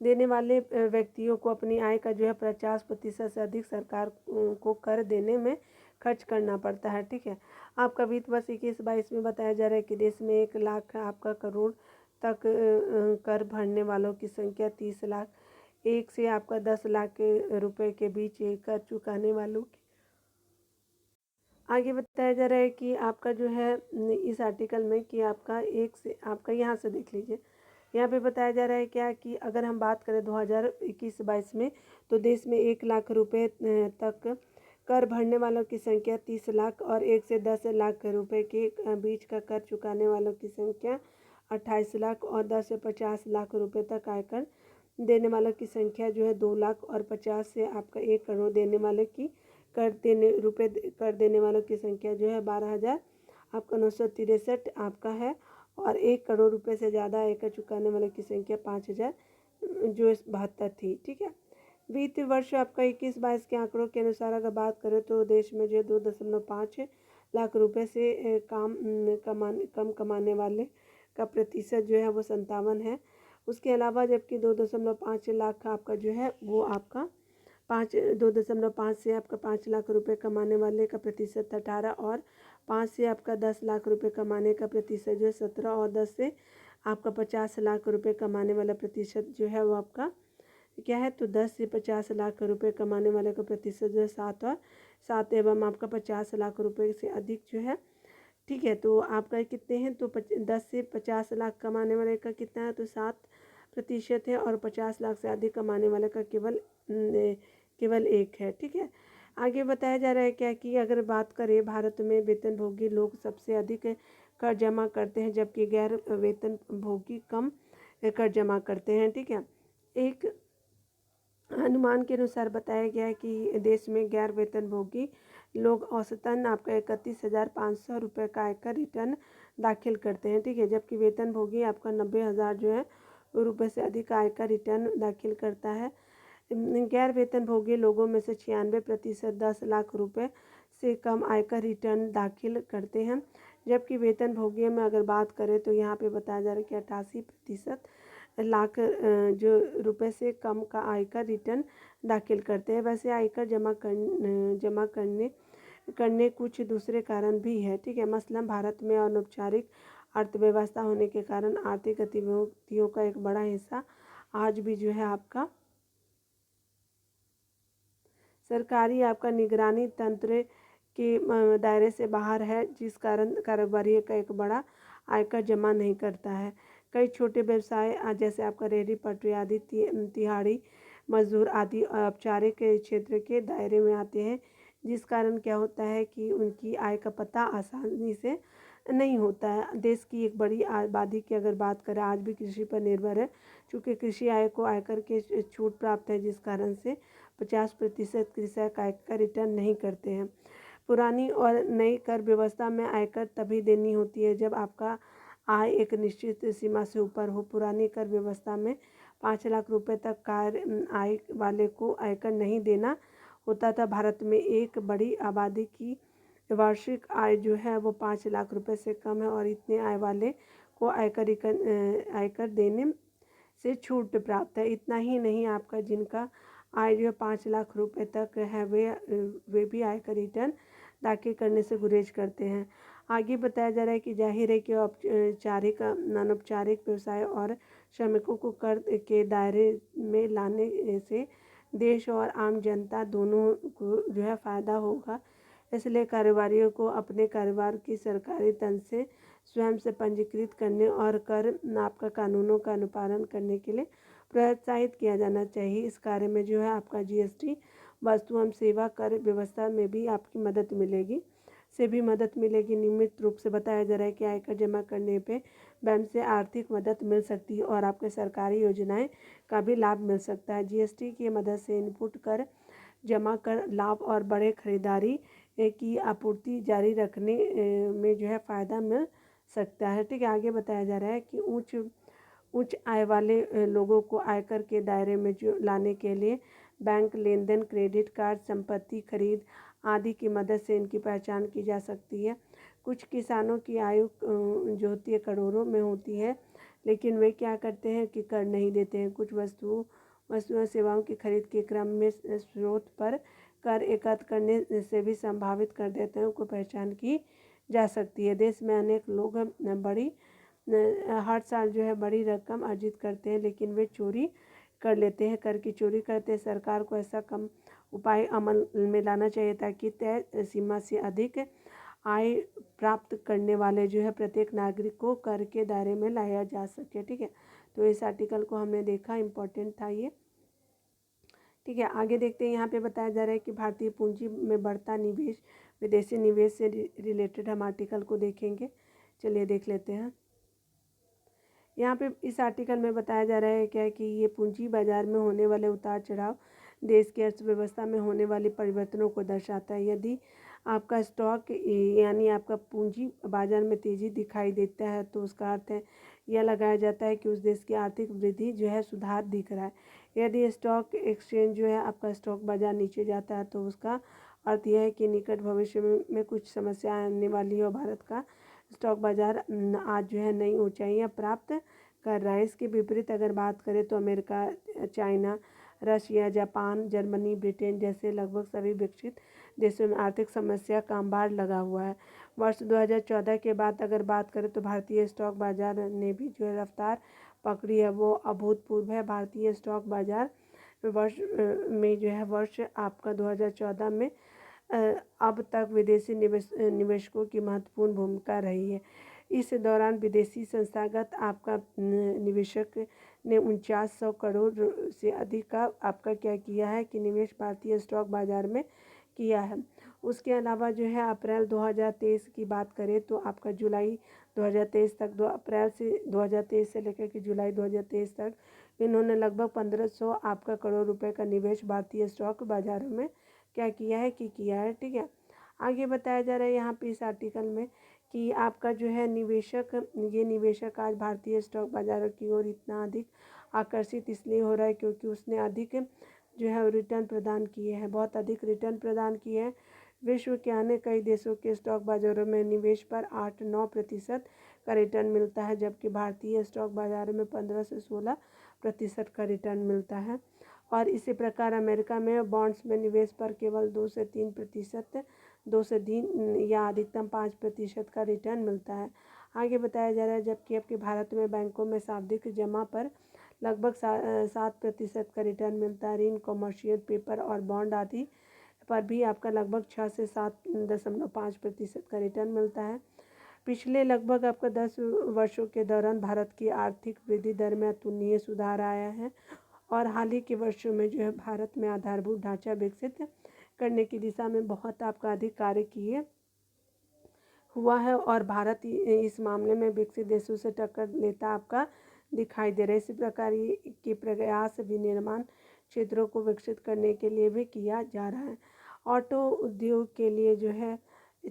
देने वाले व्यक्तियों को अपनी आय का जो है 50% से अधिक सरकार को कर देने में खर्च करना पड़ता है, ठीक है। आपका वित्त वर्ष 21-22 में बताया जा रहा है कि देश में 1 लाख आपका करोड़ तक कर भरने वालों की संख्या 30 लाख, 1 से आपका 10 लाख रुपए के बीच कर चुकाने वालों की। आगे बताया जा रहा है कि आपका जो है इस आर्टिकल में कि आपका एक से आपका यहाँ से देख लीजिए, यहाँ पे बताया जा रहा है क्या कि अगर हम बात करें 2021-22 में तो देश में 1 लाख रुपए तक कर भरने वालों की संख्या 30 लाख और 1 से 10 लाख रुपए के बीच का कर चुकाने वालों की संख्या 28 लाख और 10 से 50 लाख रुपए तक आयकर देने वालों की संख्या जो है 2 लाख और 50 से आपका 1 करोड़ देने वाले की कर देने वालों की संख्या जो है 12,000 आपका 963 आपका है और 1 करोड़ रुपए से ज़्यादा आयकर चुकाने वालों की संख्या 5,000 जो 72 थी, ठीक है। वित्त वर्ष आपका 21-22 के आंकड़ों के अनुसार अगर बात करें तो देश में जो 2.5 लाख रुपए से कम कमाने वाले का प्रतिशत जो है वो 57 है। उसके अलावा जबकि 2.5 लाख आपका जो है वो आपका 2.5 से आपका 5 लाख रुपए कमाने वाले का प्रतिशत 18 और 5 से आपका 10 लाख रुपए कमाने का प्रतिशत जो है 17 और 10 से आपका 50 लाख रुपए कमाने वाला प्रतिशत जो है वो आपका क्या है, तो 10 से 50 लाख रुपए कमाने वाले का प्रतिशत जो है 7 और 7 एवं आपका 50 लाख रुपए से अधिक जो है, ठीक है। तो आपका कितने हैं, तो 10 से 50 लाख कमाने वाले का कितना है, तो 7% है और 50 लाख से अधिक कमाने वाले का केवल 1 है, ठीक है। आगे बताया जा रहा है क्या कि अगर बात करें भारत में वेतनभोगी लोग सबसे अधिक कर जमा करते हैं, जबकि गैर वेतनभोगी कम कर जमा करते हैं, ठीक है। एक अनुमान के अनुसार बताया गया है कि देश में गैर वेतनभोगी लोग औसतन आपका 31,500 रुपये का आयकर रिटर्न दाखिल करते हैं, ठीक है। जबकि वेतनभोगी आपका 90,000 जो है रुपये से अधिक आयकर रिटर्न दाखिल करता है। गैर वेतनभोगी लोगों में से 96% 10 लाख रुपए से कम आयकर रिटर्न दाखिल करते हैं, जबकि वेतनभोगियों में अगर बात करें तो यहाँ पे बताया जा रहा है कि 88% लाख जो रुपए से कम का आयकर रिटर्न दाखिल करते हैं। वैसे आयकर जमा करने कुछ दूसरे कारण भी है, ठीक है। मसलन भारत में अनौपचारिक अर्थव्यवस्था होने के कारण आर्थिक गतिविधियों का एक बड़ा हिस्सा आज भी जो है आपका सरकारी आपका निगरानी तंत्र के दायरे से बाहर है, जिस कारण कारोबारी का एक बड़ा आयकर जमा नहीं करता है। कई छोटे व्यवसाय जैसे आपका रेहड़ी पटरी आदि तिहाड़ी मजदूर आदि औपचारिक क्षेत्र के दायरे में आते हैं, जिस कारण क्या होता है कि उनकी आय का पता आसानी से नहीं होता है। देश की एक बड़ी आबादी की अगर बात करें आज भी कृषि पर निर्भर है, चूँकि कृषि आय को आयकर के छूट प्राप्त है, जिस कारण से 50% कृषक आयकर रिटर्न नहीं करते हैं। पुरानी और नई कर व्यवस्था में आयकर तभी देनी होती है जब आपका आय एक निश्चित सीमा से ऊपर हो। पुरानी कर व्यवस्था में 5 लाख रुपए तक आय वाले को आयकर नहीं देना होता था। भारत में एक बड़ी आबादी की वार्षिक आय जो है वो 5 लाख रुपए से कम है और इतने आय वाले को आयकर देने से छूट प्राप्त है। इतना ही नहीं, आपका जिनका आय जो 5 लाख रुपए तक है वे भी आयकर रिटर्न दाखिल करने से गुरेज करते हैं। आगे बताया जा रहा है कि जाहिर है कि औपचारिक अनौपचारिक व्यवसाय और श्रमिकों को कर के दायरे में लाने से देश और आम जनता दोनों को जो है फ़ायदा होगा। इसलिए कारोबारियों को अपने कारोबार की सरकारी तंत्र से स्वयं से पंजीकृत करने और कर आपका कानूनों का अनुपालन करने के लिए प्रोत्साहित किया जाना चाहिए। इस कार्य में जो है आपका जीएसटी वस्तु एवं सेवा कर व्यवस्था में भी आपकी मदद मिलेगी नियमित रूप से बताया जा रहा है कि आयकर जमा करने पे बैंक से आर्थिक मदद मिल सकती है और आपके सरकारी योजनाएं का भी लाभ मिल सकता है। जीएसटी की मदद से इनपुट कर जमा कर लाभ और बड़े खरीदारी की आपूर्ति जारी रखने में जो है फ़ायदा मिल सकता है। ठीक है, आगे बताया जा रहा है कि उच्च आय वाले लोगों को आयकर के दायरे में जो लाने के लिए बैंक लेन देन, क्रेडिट कार्ड, संपत्ति खरीद आदि की मदद से इनकी पहचान की जा सकती है। कुछ किसानों की आयु जो होती है करोड़ों में होती है, लेकिन वे क्या करते हैं कि कर नहीं देते हैं। कुछ वस्तुओं सेवाओं की खरीद के क्रम में स्रोत पर कर एकत्र करने से भी संभावित कर देते को पहचान की जा सकती है। देश में अनेक लोग हर साल जो है बड़ी रकम अर्जित करते हैं, लेकिन वे चोरी कर लेते हैं, कर की चोरी करते हैं। सरकार को ऐसा कम उपाय अमल में लाना चाहिए ताकि तय सीमा से अधिक आय प्राप्त करने वाले जो है प्रत्येक नागरिक को कर के दायरे में लाया जा सके। ठीक है, तो इस आर्टिकल को हमने देखा, इम्पोर्टेंट था ये। ठीक है, आगे देखते हैं। यहाँ पे बताया जा रहा है कि भारतीय पूंजी में बढ़ता निवेश, विदेशी निवेश से रिलेटेड हम आर्टिकल को देखेंगे। चलिए देख लेते हैं। यहाँ पे इस आर्टिकल में बताया जा रहा है क्या कि ये पूंजी बाजार में होने वाले उतार चढ़ाव देश की अर्थव्यवस्था में होने वाले परिवर्तनों को दर्शाता है। यदि आपका स्टॉक यानी आपका पूंजी बाजार में तेज़ी दिखाई देता है तो उसका अर्थ है यह लगाया जाता है कि उस देश की आर्थिक वृद्धि जो है सुधार दिख रहा है। यदि स्टॉक एक्सचेंज जो है आपका स्टॉक बाजार नीचे जाता है तो उसका अर्थ यह है कि निकट भविष्य में कुछ समस्या आने वाली है और भारत का स्टॉक बाजार आज जो है नई ऊंचाइयां प्राप्त कर रहा है। इसके विपरीत अगर बात करें तो America, China, Russia, Japan, Germany, Britain जैसे लगभग सभी विकसित देशों में आर्थिक समस्या का अंबार लगा हुआ है। वर्ष 2014 के बाद अगर बात करें तो भारतीय स्टॉक बाजार ने भी जो रफ्तार पकड़ी है वो अभूतपूर्व है। भारतीय स्टॉक बाजार में जो है वर्ष आपका 2014 में अब तक विदेशी निवेशकों की महत्वपूर्ण भूमिका रही है। इस दौरान विदेशी संस्थागत आपका निवेशक ने 4900 करोड़ से अधिक का आपका क्या किया है कि निवेश भारतीय स्टॉक बाजार में किया है। उसके अलावा जो है अप्रैल 2023 की बात करें तो आपका जुलाई 2023 तक, 2023 से लेकर के जुलाई 2023 तक इन्होंने लगभग 1500 आपका करोड़ रुपए का निवेश भारतीय स्टॉक बाजारों में क्या किया है कि किया है। ठीक है, आगे बताया जा रहा है यहाँ पे इस आर्टिकल में कि आपका जो है निवेशक आज भारतीय स्टॉक बाजारों की ओर इतना अधिक आकर्षित इसलिए हो रहा है क्योंकि उसने अधिक जो है रिटर्न प्रदान किए हैं, बहुत अधिक रिटर्न प्रदान किए हैं। विश्व के अन्य कई देशों के स्टॉक बाजारों में निवेश पर 8-9% का रिटर्न मिलता है, जबकि भारतीय स्टॉक बाजार में 15 से 16% का रिटर्न मिलता है। और इसी प्रकार अमेरिका में बॉन्ड्स में निवेश पर केवल 2 से 3% या अधिकतम 5% का रिटर्न मिलता है। आगे बताया जा रहा है जबकि आपके भारत में बैंकों में सावधिक जमा पर लगभग 7% का रिटर्न मिलता है। ऋण, कॉमर्शियल पेपर और बॉन्ड आदि पर भी आपका लगभग 6 से 7.5% का रिटर्न मिलता है। पिछले लगभग आपका 10 वर्षों के दौरान भारत की आर्थिक वृद्धि दर में अतुलनीय सुधार आया है और हाल ही के वर्षों में जो है भारत में आधारभूत ढांचा विकसित करने की दिशा में बहुत आपका अधिक कार्य किए हुआ है और भारत इस मामले में विकसित देशों से टक्कर लेता आपका दिखाई दे रहा है। इसी प्रकार के प्रयास विनिर्माण क्षेत्रों को विकसित करने के लिए भी किया जा रहा है। ऑटो उद्योग के लिए जो है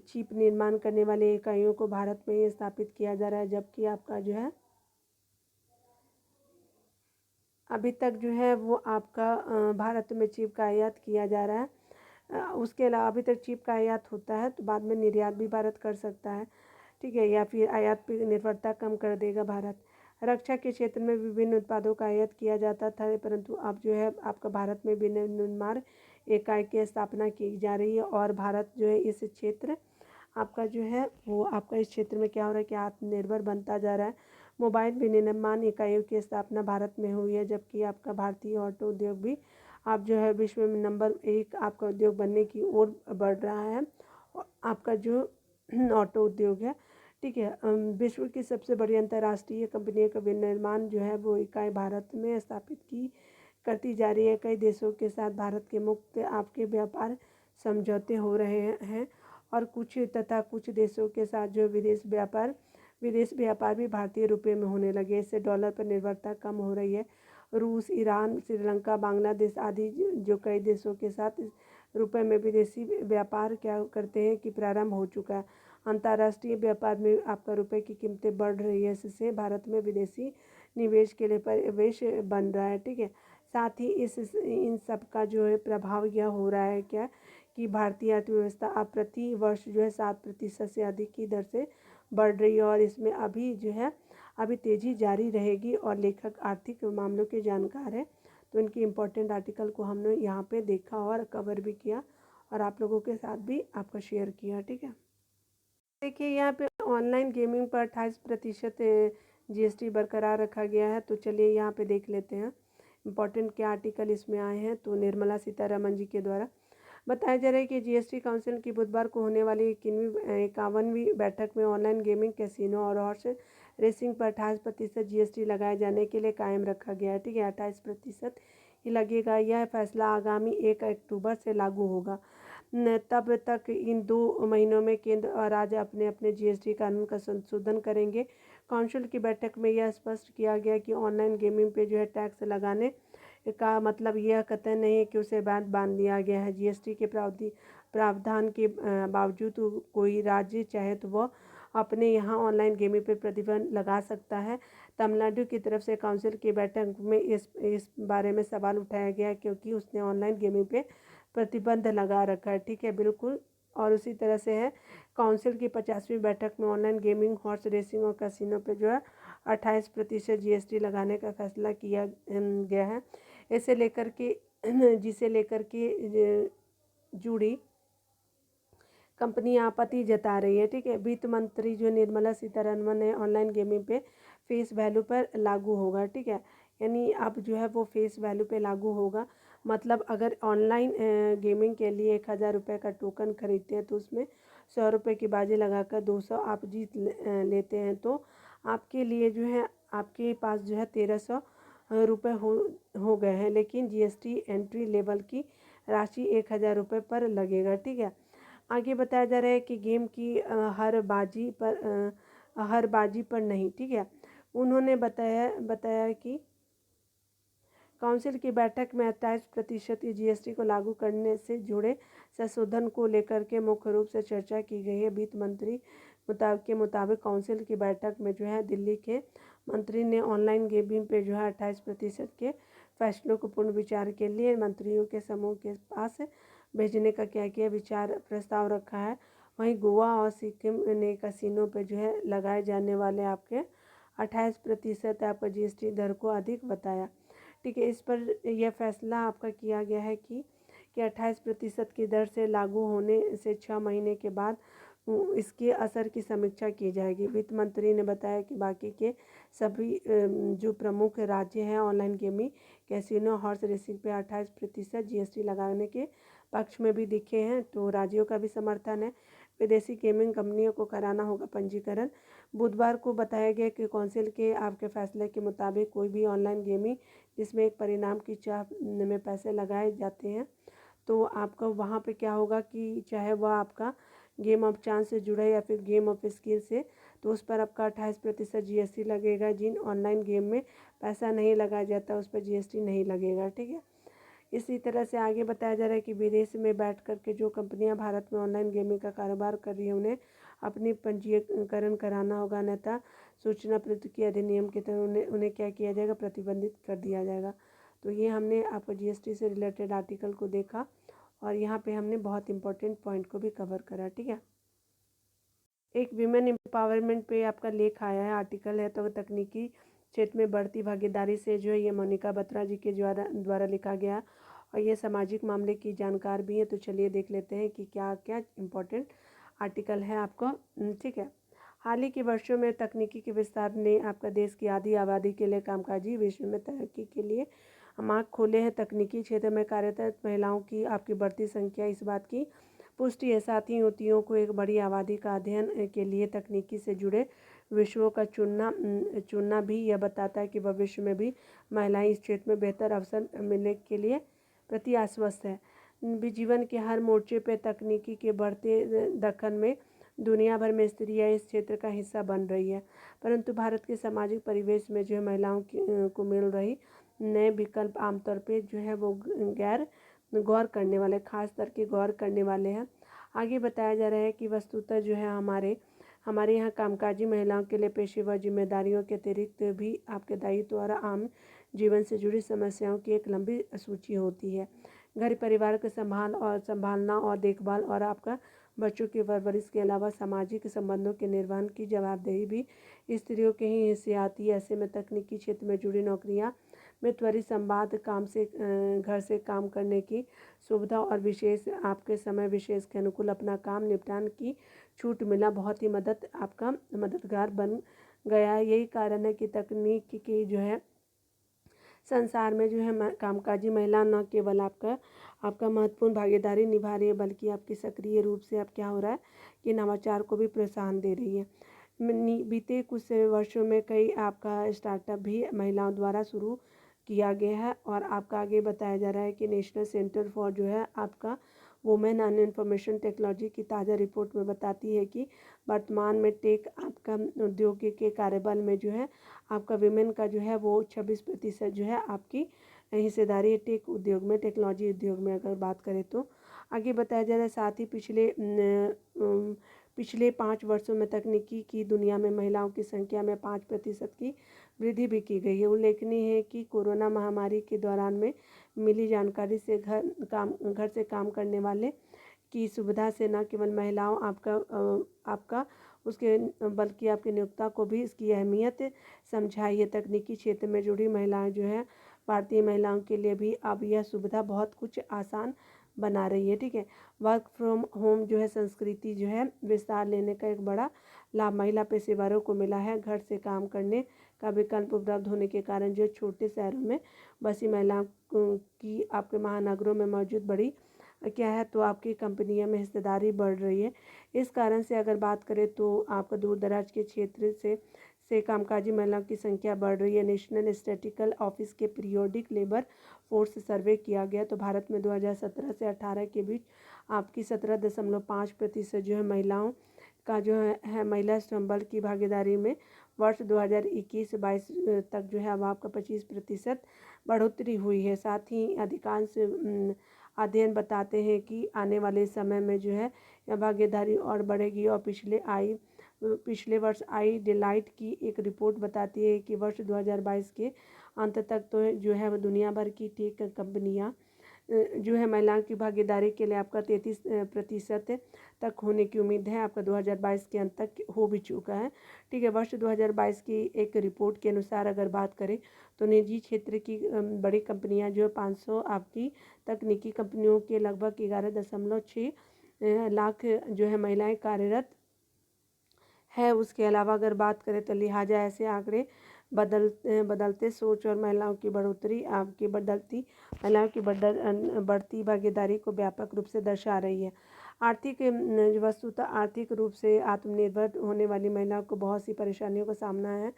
चिप निर्माण करने वाले इकाइयों को भारत में ही स्थापित किया जा रहा है, जबकि आपका जो है अभी तक जो है वो आपका भारत में चिप का आयात किया जा रहा है। उसके अलावा अभी तक चिप का आयात होता है तो बाद में निर्यात भी भारत कर सकता है, ठीक है, या फिर आयात पर निर्भरता कम कर देगा भारत। रक्षा के क्षेत्र में विभिन्न उत्पादों का आयात किया जाता था, परंतु अब जो है आपका भारत में विनिर्माण इकाई की स्थापना की जा रही है और भारत जो है इस क्षेत्र आपका जो है वो आपका इस क्षेत्र में क्या हो रहा है कि आत्मनिर्भर बनता जा रहा है। मोबाइल विनिर्माण इकाइयों की स्थापना भारत में हुई है, जबकि आपका भारतीय ऑटो उद्योग भी आप जो है विश्व में नंबर 1 आपका उद्योग बनने की ओर बढ़ रहा है। आपका जो ऑटो उद्योग है, ठीक है, विश्व की सबसे बड़ी अंतर्राष्ट्रीय कंपनियों का विनिर्माण जो है वो इकाई भारत में स्थापित की करती जा रही है। कई देशों के साथ भारत के मुक्त आपके व्यापार समझौते हो रहे हैं और कुछ देशों के साथ जो विदेश व्यापार भी भारतीय रुपये में होने लगे। इससे डॉलर पर निर्भरता कम हो रही है। रूस, ईरान, श्रीलंका, बांग्लादेश आदि जो कई देशों के साथ रुपये में विदेशी व्यापार क्या करते हैं कि प्रारंभ हो चुका है। अंतर्राष्ट्रीय व्यापार में आपका रुपये की कीमतें बढ़ रही है, इससे भारत में विदेशी निवेश के लिए परिवेश बन रहा है, ठीक है। साथ ही इन सब का जो है प्रभाव यह हो रहा है क्या कि भारतीय अर्थव्यवस्था अब प्रति वर्ष जो है 7% से अधिक की दर से बढ़ रही है और इसमें अभी तेज़ी जारी रहेगी। और लेखक आर्थिक मामलों के जानकार है, तो इनकी इम्पोर्टेंट आर्टिकल को हमने यहाँ पे देखा और कवर भी किया और आप लोगों के साथ भी आपका शेयर किया, ठीक है। देखिए यहाँ पे ऑनलाइन गेमिंग पर 28% GST बरकरार रखा गया है। तो चलिए यहाँ पे देख लेते हैं इम्पोर्टेंट क्या आर्टिकल इसमें आए हैं। तो निर्मला सीतारमण जी के द्वारा बताया जा रहा है कि GST काउंसिल की बुधवार को होने वाली 51वीं बैठक में ऑनलाइन गेमिंग, कैसीनो और हॉर्स रेसिंग पर 28% GST लगाए जाने के लिए कायम रखा गया है, ठीक है। 28% ही लगेगा। यह फैसला आगामी 1 अक्टूबर से लागू होगा। तब तक इन 2 महीनों में केंद्र और राज्य अपने अपने GST कानून का संशोधन करेंगे। काउंसिल की बैठक में यह स्पष्ट किया गया कि ऑनलाइन गेमिंग पे जो है टैक्स लगाने का मतलब यह कतई नहीं है कि उसे बांध दिया गया है। GST के प्रावधान के बावजूद कोई राज्य चाहे तो वह अपने यहाँ ऑनलाइन गेमिंग पर प्रतिबंध लगा सकता है। तमिलनाडु की तरफ से काउंसिल की बैठक में इस बारे में सवाल उठाया गया क्योंकि उसने ऑनलाइन गेमिंग पे प्रतिबंध लगा रखा है, ठीक है, बिल्कुल। और उसी तरह से है काउंसिल की 50वीं बैठक में ऑनलाइन गेमिंग, हॉर्स रेसिंग और कैसीनो पे जो है 28% GST लगाने का फैसला किया गया है। जिसे लेकर के जुड़ी कंपनी आपत्ति जता रही है, ठीक है। वित्त मंत्री जो निर्मला सीतारमण ने ऑनलाइन गेमिंग पे फेस वैल्यू पर लागू होगा, ठीक है, यानी अब जो है वो फेस वैल्यू पे लागू होगा। मतलब अगर ऑनलाइन गेमिंग के लिए 1000 रुपये का टोकन खरीदते हैं तो उसमें 100 रुपये की बाजी लगाकर 200 आप जीत लेते हैं तो आपके लिए जो है आपके पास जो है 1300 रुपये हो गए हैं। लेकिन GST एंट्री लेवल की राशि 1000 रुपये पर लगेगा, ठीक है। आगे बताया जा रहा है कि गेम की हर बाजी पर नहीं, ठीक है। उन्होंने बताया कि काउंसिल की बैठक में 28% GST को लागू करने से जुड़े संशोधन को लेकर के मुख्य रूप से चर्चा की गई है। वित्त मंत्री के मुताबिक काउंसिल की बैठक में जो है दिल्ली के मंत्री ने ऑनलाइन गेमिंग पे जो है 28% के फैसलों को पुनः विचार के लिए मंत्रियों के समूह के पास भेजने का क्या किया विचार प्रस्ताव रखा है। वहीं गोवा और सिक्किम ने कैसीनो पे जो है लगाए जाने वाले आपके 28% आपका GST दर को अधिक बताया, ठीक है। इस पर यह फैसला आपका किया गया है कि 28% की दर से लागू होने से 6 महीने के बाद इसके असर की समीक्षा की जाएगी। वित्त मंत्री ने बताया कि बाकी के सभी जो प्रमुख राज्य हैं online gaming, casino, horse racing पे 28% GST लगाने के पक्ष में भी दिखे हैं, तो राज्यों का भी समर्थन है। विदेशी गेमिंग कंपनियों को कराना होगा पंजीकरण। बुधवार को बताया गया कि काउंसिल के आपके फैसले के मुताबिक कोई भी ऑनलाइन गेमिंग जिसमें एक परिणाम की चाह में पैसे लगाए जाते हैं तो आपका वहाँ पे क्या होगा कि चाहे वह आपका गेम ऑफ चांस से जुड़ा है या फिर गेम ऑफ स्किल से, तो उस पर आपका 28% GST लगेगा। जिन ऑनलाइन गेम में पैसा नहीं लगाया जाता उस पर GST नहीं लगेगा, ठीक है। इसी तरह से आगे बताया जा रहा है कि विदेश में बैठ कर के जो कंपनियां भारत में ऑनलाइन गेमिंग का कारोबार कर रही हैं उन्हें अपनी पंजीकरण कराना होगा, अन्यथा सूचना प्रौद्योगिकी अधिनियम के तहत उन्हें क्या किया जाएगा, प्रतिबंधित कर दिया जाएगा। तो ये हमने आपको GST से रिलेटेड आर्टिकल को देखा और यहाँ पे हमने बहुत इंपॉर्टेंट पॉइंट को भी कवर करा, ठीक है। एक विमेन एम्पावरमेंट पे आपका लेख आया है, आर्टिकल है, तो तकनीकी क्षेत्र में बढ़ती भागीदारी से जो है ये मोनिका बत्रा जी के द्वारा लिखा गया और ये सामाजिक मामले की जानकार भी है। तो चलिए देख लेते हैं कि क्या क्या इम्पोर्टेंट आर्टिकल है आपको, ठीक है। हाल ही के वर्षों में तकनीकी के विस्तार ने आपका देश की आधी आबादी के लिए कामकाजी विश्व में तरक्की के लिए आँख खोले हैं। तकनीकी क्षेत्र में कार्यरत महिलाओं की आपकी बढ़ती संख्या इस बात की पुष्टि है। साथ ही युवतियों को एक बड़ी आबादी का अध्ययन के लिए तकनीकी से जुड़े विषयों का चुनना भी यह बताता है कि भविष्य में भी महिलाएं इस क्षेत्र में बेहतर अवसर मिलने के लिए प्रति आश्वस्त है। भी जीवन के हर मोर्चे पर तकनीकी के बढ़ते दखल में दुनिया भर में स्त्रियां इस क्षेत्र का हिस्सा बन रही है, परंतु भारत के सामाजिक परिवेश में जो है महिलाओं को मिल रही नए विकल्प आमतौर पे जो है वो गौर करने वाले, खास करके गौर करने वाले हैं। आगे बताया जा रहा है कि वस्तुतः जो है हमारे यहाँ कामकाजी महिलाओं के लिए पेशेवर जिम्मेदारियों के अतिरिक्त भी आपके दायित्व और आम जीवन से जुड़ी समस्याओं की एक लंबी सूची होती है। घर परिवार के संभालना और देखभाल और आपका बच्चों की परवरिश के अलावा सामाजिक संबंधों के निर्वहन की जवाबदेही भी स्त्रियों के ही हिस्से आती है। ऐसे में तकनीकी क्षेत्र में जुड़ी नौकरियां में त्वरित संवाद घर से काम करने की सुविधा और विशेष आपके समय विशेष के अनुकूल अपना काम निपटान की छूट मिला बहुत ही मददगार बन गया है। यही कारण है कि तकनीक की जो है संसार में जो है कामकाजी महिला न केवल आपका महत्वपूर्ण भागीदारी निभा रही है, बल्कि आपकी सक्रिय रूप से अब क्या हो रहा है कि नवाचार को भी प्रोत्साहन दे रही है। बीते कुछ वर्षों में कई आपका स्टार्टअप भी महिलाओं द्वारा शुरू किया गया है और आपका आगे बताया जा रहा है कि नेशनल सेंटर फॉर जो है आपका वुमेन एंड इंफॉर्मेशन टेक्नोलॉजी की ताज़ा रिपोर्ट में बताती है कि वर्तमान में टेक आपका उद्योग के कार्यबल में जो है आपका विमेन का जो है वो 26% जो है आपकी हिस्सेदारी है टेक उद्योग में, टेक्नोलॉजी उद्योग में अगर बात करें तो। आगे बताया जा रहा है साथ ही पिछले 5 वर्षों में तकनीकी की दुनिया में महिलाओं की संख्या में 5% की वृद्धि भी की गई है। उल्लेखनीय है कि कोरोना महामारी के दौरान में मिली जानकारी से घर से काम करने वाले की सुविधा से न केवल महिलाओं आपका उसके बल्कि आपके नियोक्ता को भी इसकी अहमियत समझाई है। तकनीकी क्षेत्र में जुड़ी महिलाएं जो है भारतीय महिलाओं के लिए भी अब यह सुविधा बहुत कुछ आसान बना रही है, ठीक है। वर्क फ्रॉम होम जो है संस्कृति जो है विस्तार लेने का एक बड़ा लाभ महिला पेशेवरों को मिला है। घर से काम करने का विकल्प उपलब्ध होने के कारण जो छोटे शहरों में बसी महिलाओं की आपके महानगरों में मौजूद बड़ी क्या है तो आपकी कंपनियों में हिस्सेदारी बढ़ रही है। इस कारण से अगर बात करें तो आपका दूर दराज के क्षेत्र से कामकाजी महिलाओं की संख्या बढ़ रही है। नेशनल स्टैटिस्टिकल ऑफिस के पीरियोडिक लेबर फोर्स सर्वे किया गया तो भारत में 2017 से 18 के बीच आपकी 17.5% जो है महिलाओं का जो है महिला श्रम बल की भागीदारी में वर्ष 2021-22 तक जो है अब आपका 25% बढ़ोतरी हुई है। साथ ही अधिकांश अध्ययन बताते हैं कि आने वाले समय में जो है यह भागीदारी और बढ़ेगी और पिछले वर्ष आई डिलाइट की एक रिपोर्ट बताती है कि वर्ष 2022 के अंत तक तो जो है दुनिया भर की टेक कंपनियां जो है महिलाओं की भागीदारी के लिए आपका 33% तक होने की उम्मीद है। आपका 2022 के अंत तक हो भी चुका है, ठीक है। वर्ष 2022 की एक रिपोर्ट के अनुसार अगर बात करें तो निजी क्षेत्र की बड़ी कंपनियां जो 500 आपकी तकनीकी कंपनियों के लगभग 11.6 लाख जो है महिलाएं कार्यरत है। उसके अलावा अगर बात करें तो लिहाजा ऐसे आंकड़े बदलते सोच और महिलाओं की बढ़ोतरी आपकी बढ़ती भागीदारी को व्यापक रूप से दर्शा रही है। वस्तुतः आर्थिक रूप से आत्मनिर्भर होने वाली महिलाओं को बहुत सी परेशानियों का सामना है,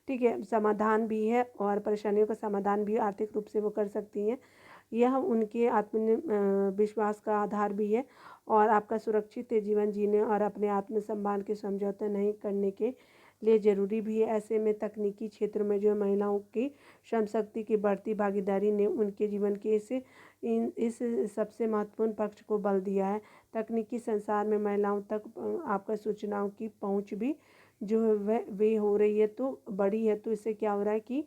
ठीक है, समाधान भी है और परेशानियों का समाधान भी आर्थिक रूप से वो कर सकती हैं। यह उनके विश्वास का आधार भी है और आपका सुरक्षित जीवन जीने और अपने आत्मसम्मान के समझौते नहीं करने के लिए ज़रूरी भी है। ऐसे में तकनीकी क्षेत्र में जो महिलाओं की श्रम शक्ति की बढ़ती भागीदारी ने उनके जीवन के इस सबसे महत्वपूर्ण पक्ष को बल दिया है। तकनीकी संसार में महिलाओं तक आपका सूचनाओं की पहुंच भी जो है वह वे हो रही है तो बड़ी है। तो इससे क्या हो रहा है कि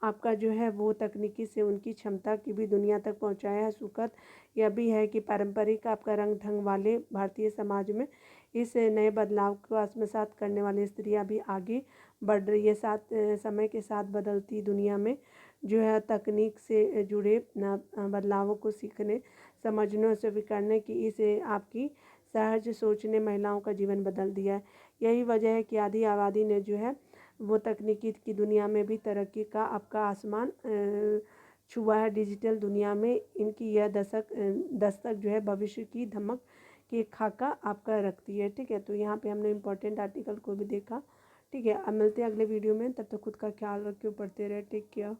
आपका जो है वो तकनीकी से उनकी क्षमता की भी दुनिया तक पहुंचाया है। सुखद यह भी है कि पारंपरिक आपका रंग ढंग वाले भारतीय समाज में इस नए बदलाव को आत्मसात करने वाली स्त्रियां भी आगे बढ़ रही है। समय के साथ बदलती दुनिया में जो है तकनीक से जुड़े बदलावों को सीखने समझने और स्वीकारने की इस आपकी सहज सोच ने महिलाओं का जीवन बदल दिया है। यही वजह है कि आधी आबादी ने जो है वो तकनीकी की दुनिया में भी तरक्की का आपका आसमान छुआ है। डिजिटल दुनिया में इनकी यह दस्तक जो है भविष्य की धमक की खाका आपका रखती है। ठीक है, तो यहाँ पे हमने इम्पोर्टेंट आर्टिकल को भी देखा। ठीक है, अब मिलते हैं अगले वीडियो में, तब तक खुद का ख्याल रखिए, पढ़ते रहे, टेक केयर।